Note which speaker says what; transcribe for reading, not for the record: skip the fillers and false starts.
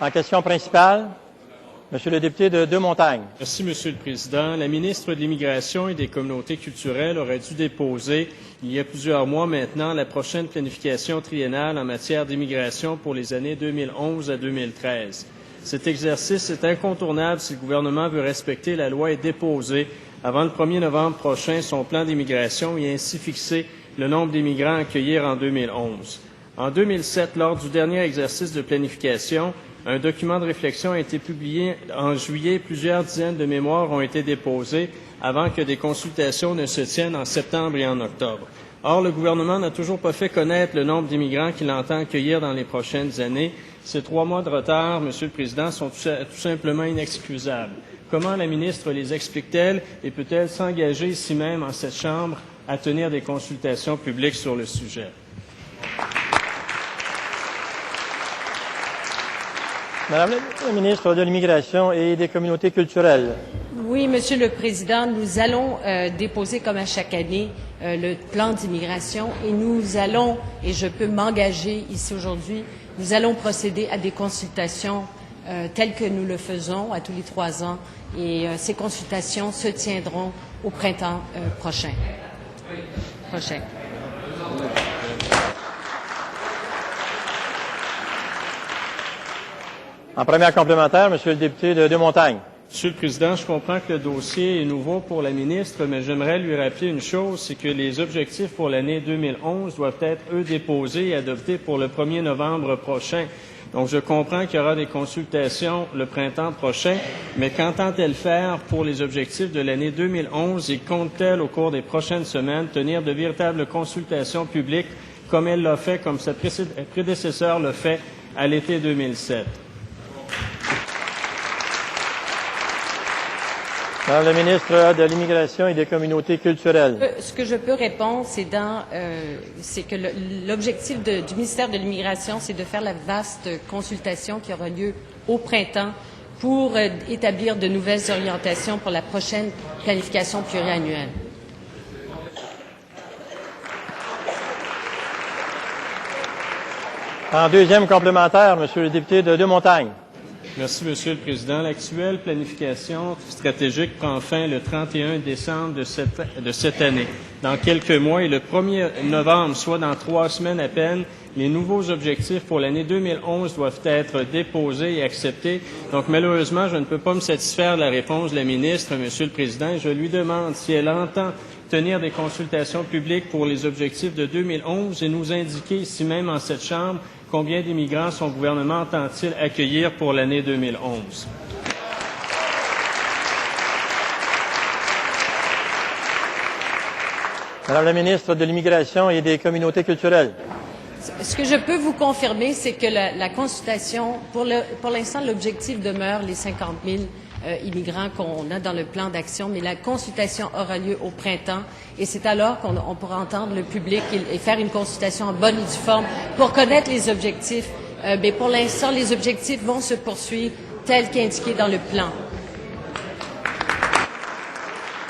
Speaker 1: En question principale, Monsieur le député de Deux-Montagnes.
Speaker 2: Merci, Monsieur le Président. La ministre de l'Immigration et des Communautés culturelles aurait dû déposer, il y a plusieurs mois maintenant, la prochaine planification triennale en matière d'immigration pour les années 2011 à 2013. Cet exercice est incontournable si le gouvernement veut respecter la loi et déposer, avant le 1er novembre prochain, son plan d'immigration et ainsi fixer le nombre d'immigrants à accueillir en 2011. En 2007, lors du dernier exercice de planification, un document de réflexion a été publié en juillet. Plusieurs dizaines de mémoires ont été déposées avant que des consultations ne se tiennent en septembre et en octobre. Or, le gouvernement n'a toujours pas fait connaître le nombre d'immigrants qu'il entend accueillir dans les prochaines années. Ces 3 mois de retard, Monsieur le Président, sont tout simplement inexcusables. Comment la ministre les explique-t-elle et peut-elle s'engager ici même en cette Chambre à tenir des consultations publiques sur le sujet?
Speaker 1: Madame la ministre de l'Immigration et des Communautés culturelles.
Speaker 3: Oui, Monsieur le Président, nous allons déposer, comme à chaque année, le plan d'immigration et nous allons, et je peux m'engager ici aujourd'hui, nous allons procéder à des consultations telles que nous le faisons à tous les 3 ans et ces consultations se tiendront au printemps prochain.
Speaker 1: En première complémentaire, Monsieur le député de Deux-Montagnes.
Speaker 2: Monsieur le Président, je comprends que le dossier est nouveau pour la ministre, mais j'aimerais lui rappeler une chose, c'est que les objectifs pour l'année 2011 doivent être, eux, déposés et adoptés pour le 1er novembre prochain. Donc, je comprends qu'il y aura des consultations le printemps prochain, mais qu'entend-elle faire pour les objectifs de l'année 2011 et compte-t-elle, au cours des prochaines semaines, tenir de véritables consultations publiques comme elle l'a fait, comme sa prédécesseur l'a fait à l'été 2007?
Speaker 1: Madame la ministre de l'Immigration et des Communautés culturelles.
Speaker 3: Ce que je peux répondre, c'est que l'objectif du ministère de l'Immigration, c'est de faire la vaste consultation qui aura lieu au printemps pour établir de nouvelles orientations pour la prochaine planification pluriannuelle.
Speaker 1: En deuxième complémentaire, Monsieur le député de Deux-Montagnes.
Speaker 2: Merci, Monsieur le Président. L'actuelle planification stratégique prend fin le 31 décembre de cette année. Dans quelques mois et le 1er novembre, soit dans 3 semaines à peine, les nouveaux objectifs pour l'année 2011 doivent être déposés et acceptés. Donc, malheureusement, je ne peux pas me satisfaire de la réponse de la ministre, Monsieur le Président. Je lui demande si elle entend tenir des consultations publiques pour les objectifs de 2011 et nous indiquer ici même en cette Chambre combien d'immigrants son gouvernement entend-il accueillir pour l'année 2011?
Speaker 1: Madame la ministre de l'Immigration et des Communautés culturelles.
Speaker 3: Ce que je peux vous confirmer, c'est que la consultation, pour l'instant, l'objectif demeure les 50 000 immigrants qu'on a dans le plan d'action, mais la consultation aura lieu au printemps et c'est alors qu'on pourra entendre le public et faire une consultation en bonne et due forme pour connaître les objectifs. Mais pour l'instant, les objectifs vont se poursuivre tels qu'indiqués dans le plan.